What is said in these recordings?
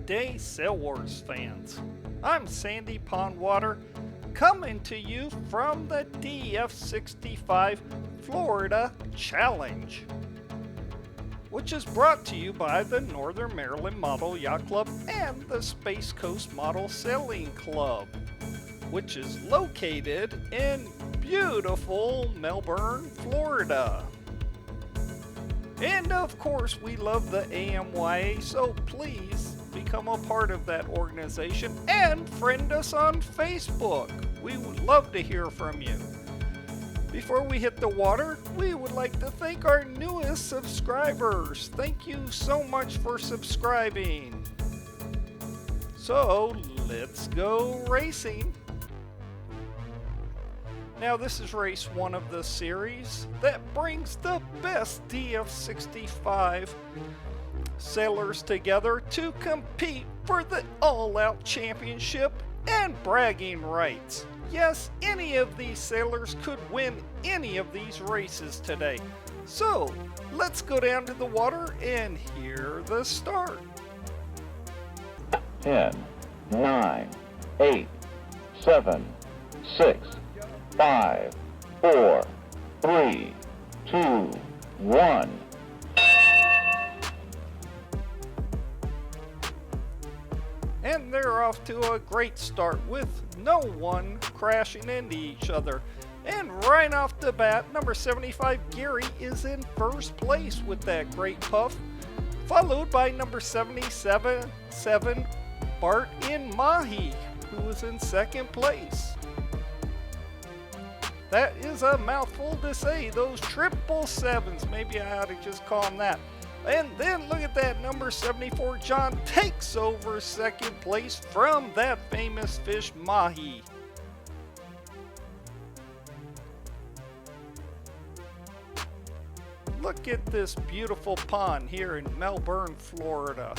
day, Sail Wars fans. I'm Sandy Pondwater, coming to you from the DF65 Florida Challenge, which is brought to you by the Northern Maryland Model Yacht Club and the Space Coast Model Sailing Club, which is located in beautiful Melbourne, Florida. And of course, we love the AMYA, so please become a part of that organization and friend us on Facebook. We would love to hear from you. Before we hit the water, we would like to thank our newest subscribers. Thank you so much for subscribing. So, let's go racing. Now this is race 1 of the series that brings the best DF65 sailors together to compete for the all-out championship and bragging rights. Yes, any of these sailors could win any of these races today. So, let's go down to the water and hear the start. 10, 9, 8, 7, 6, 5, 4, 3, 2, 1. And they're off to a great start with no one crashing into each other. And right off the bat, number 75 Gary is in first place with that great puff, followed by number 77 Bart in Mahi, who is in second place. That is a mouthful to say, those 777s. Maybe I ought to just call them that. And then look at that, number 74 John takes over second place from that famous fish Mahi. Look at this beautiful pond here in Melbourne, Florida.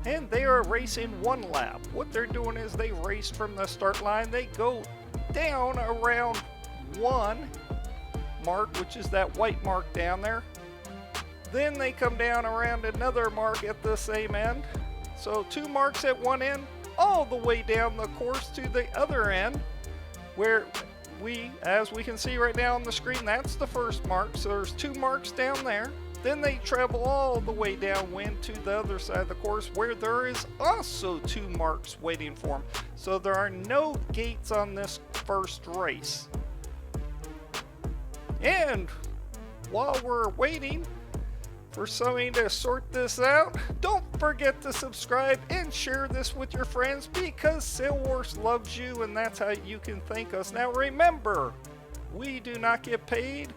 And they are racing one lap. What they're doing is they race from the start line. They go down around 1 mark, which is that white mark down there. Then they come down around another mark at the same end. So 2 marks at one end, all the way down the course to the other end, where as we can see right now on the screen, that's the first mark. So there's 2 marks down there. Then they travel all the way downwind to the other side of the course, where there is also 2 marks waiting for them. So there are no gates on this first race. And while we're waiting for somebody to sort this out, don't forget to subscribe and share this with your friends, because Sail Wars loves you, and that's how you can thank us. Now remember, we do not get paid.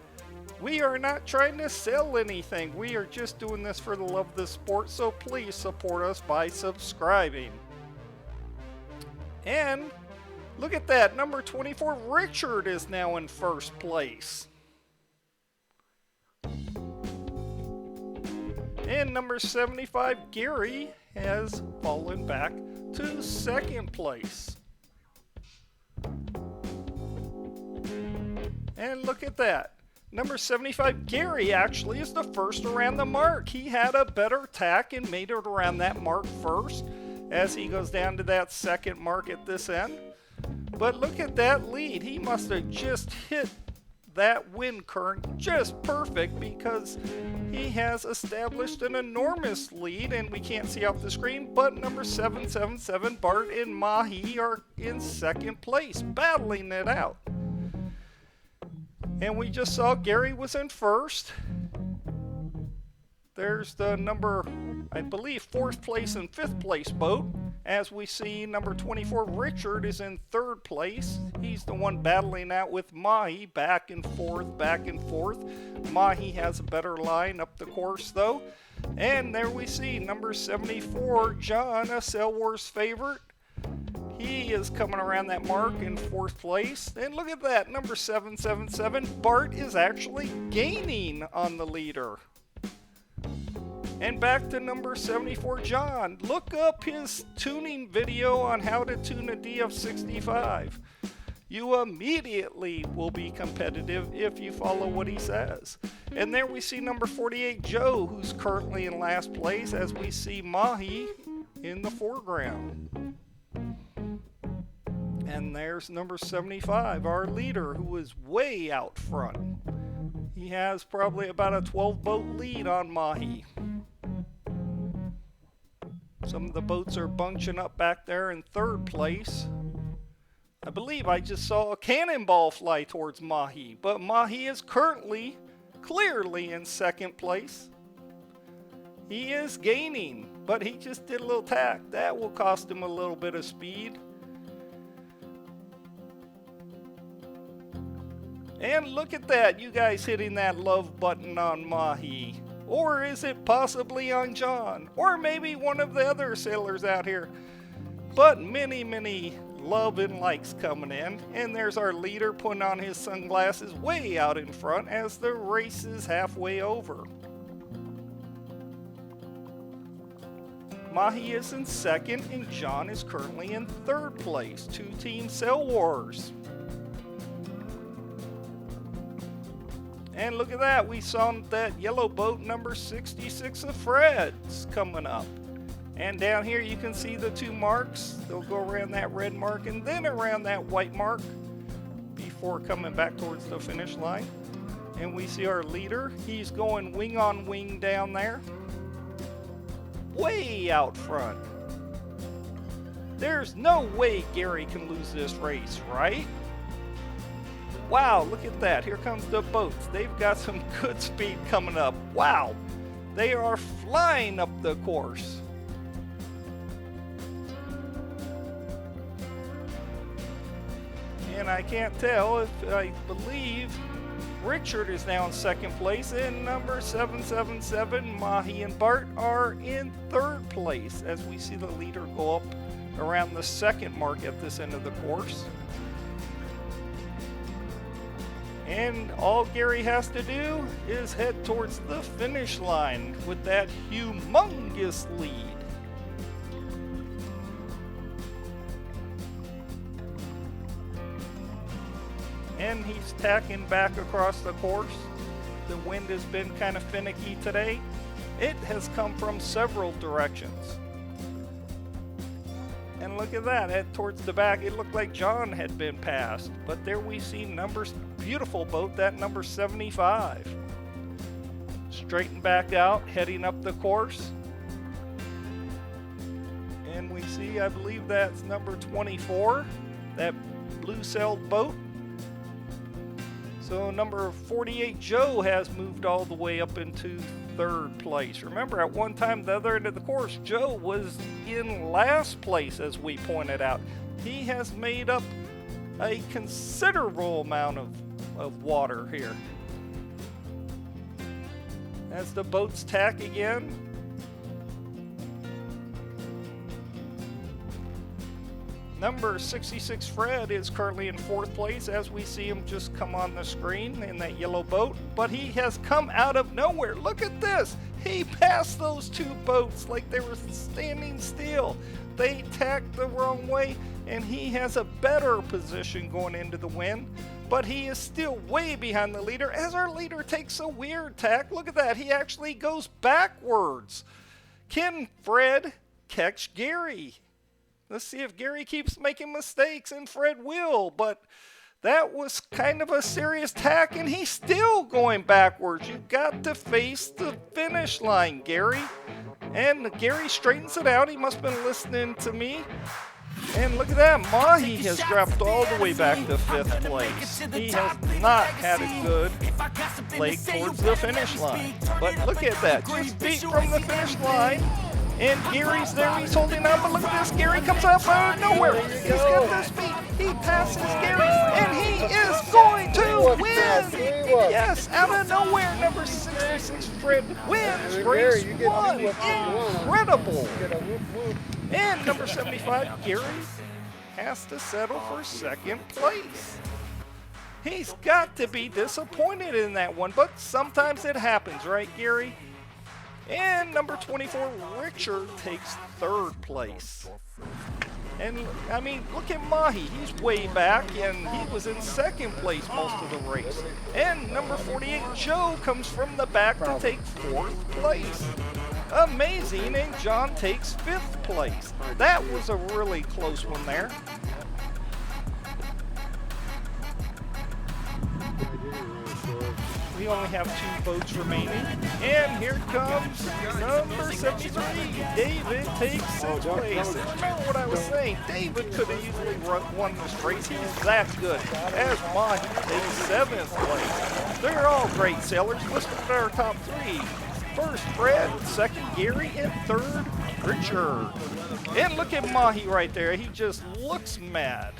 We are not trying to sell anything. We are just doing this for the love of the sport, so please support us by subscribing. And look at that, number 24 Richard is now in first place. And number 75 Gary has fallen back to second place. And look at that. Number 75 Gary actually is the first around the mark. He had a better tack and made it around that mark first as he goes down to that second mark at this end. But look at that lead. He must have just hit that wind current just perfect, because he has established an enormous lead, and we can't see off the screen, but number 777 Bart and Mahi are in second place, battling it out. And we just saw Gary was in first. There's the number, I believe, 4th place and 5th place boat. As we see, number 24 Richard is in 3rd place. He's the one battling out with Mahi back and forth, back and forth. Mahi has a better line up the course though. And there we see number 74 John, a Sail Wars favorite. He is coming around that mark in 4th place. And look at that, number 777 Bart is actually gaining on the leader. And back to number 74 John. Look up his tuning video on how to tune a DF65. you immediately will be competitive if you follow what he says. And there we see number 48 Joe, who's currently in last place, as we see Mahi in the foreground. And there's number 75, our leader, who is way out front. He has probably about a 12 boat lead on Mahi. Some of the boats are bunching up back there in third place. I believe I just saw a cannonball fly towards Mahi, but Mahi is currently clearly in second place. He is gaining, but he just did a little tack. That will cost him a little bit of speed. And look at that, you guys hitting that love button on Mahi. Or is it possibly on John? Or maybe one of the other sailors out here. But many love and likes coming in. And there's our leader putting on his sunglasses way out in front as the race is halfway over. Mahi is in second and John is currently in third place. Two team sail wars. And look at that, we saw that yellow boat number 66 of Fred's coming up. And down here you can see the two marks. They'll go around that red mark and then around that white mark before coming back towards the finish line. And we see our leader, he's going wing on wing down there. Way out front. There's no way Gary can lose this race, right? Wow, look at that. Here comes the boats. They've got some good speed coming up. Wow, they are flying up the course. And I can't tell if I believe Richard is now in second place and number 777, Mahi and Bart, are in third place as we see the leader go up around the second mark at this end of the course. And all Gary has to do is head towards the finish line with that humongous lead. And he's tacking back across the course. The wind has been kind of finicky today. It has come from several directions. And look at that, towards the back, it looked like John had been passed. But there we see beautiful boat, that number 75. Straighten back out, heading up the course. And we see, I believe that's number 24, that blue-sailed boat. So number 48, Joe, has moved all the way up into third place. Remember, at one time, the other end of the course, Joe was in last place, as we pointed out. He has made up a considerable amount of water here. As the boats tack again. Number 66 Fred is currently in fourth place as we see him just come on the screen in that yellow boat. But he has come out of nowhere. Look at this. He passed those two boats like they were standing still. They tacked the wrong way and he has a better position going into the wind. But he is still way behind the leader as our leader takes a weird tack. Look at that. He actually goes backwards. Can Fred catch Gary? Let's see if Gary keeps making mistakes, and Fred will, but that was kind of a serious tack, and he's still going backwards. You've got to face the finish line, Gary. And Gary straightens it out. He must have been listening to me. And look at that. Mahi has dropped all the way back to fifth place. He has not had a good leg towards the finish line. But look at that. Just feet from the finish line. And Gary's there, he's holding up, but look at this, Gary comes up out of nowhere. He's got the speed, he passes Gary, and he is going to win! Yes, out of nowhere, number 66, Fred wins race one. Incredible! And number 75, Gary, has to settle for second place. He's got to be disappointed in that one, but sometimes it happens, right, Gary? And number 24, Richard, takes third place. And I mean, look at Mahi. He's way back, and he was in second place most of the race. And number 48, Joe, comes from the back to take fourth place. Amazing, and John takes fifth place. That was a really close one there. We only have 2 votes remaining. And here comes number 73. David takes 6th place. And remember what I was saying, David could have easily won this race. He's that good. As Mahi takes 7th place. They're all great sailors. Let's look at our top 3. First, Fred. Second, Gary. And third, Richard. And look at Mahi right there. He just looks mad.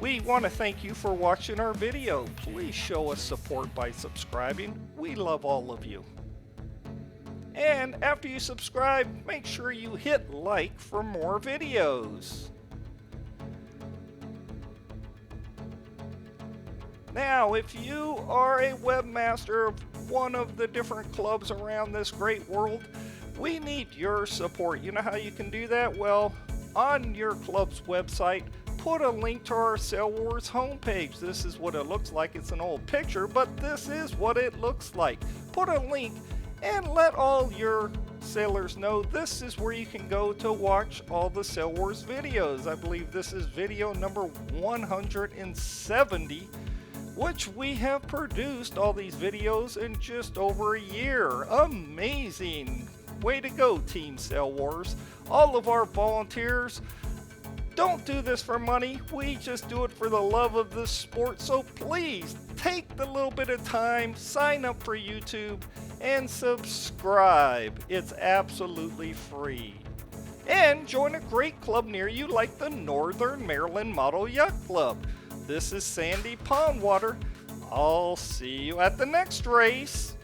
We want to thank you for watching our video. Please show us support by subscribing. We love all of you. And after you subscribe, make sure you hit like for more videos. Now, if you are a webmaster of one of the different clubs around this great world, we need your support. You know how you can do that? Well, on your club's website, put a link to our Sail Wars homepage. This is what it looks like. It's an old picture, but this is what it looks like. Put a link and let all your sailors know this is where you can go to watch all the Sail Wars videos. I believe this is video number 170, which we have produced all these videos in just over a year. Amazing. Way to go, Team Sail Wars. All of our volunteers don't do this for money. We just do it for the love of the sport. So please take the little bit of time, sign up for YouTube, and subscribe. It's absolutely free. And join a great club near you like the Northern Maryland Model Yacht Club. This is Sandy Pondwater. I'll see you at the next race.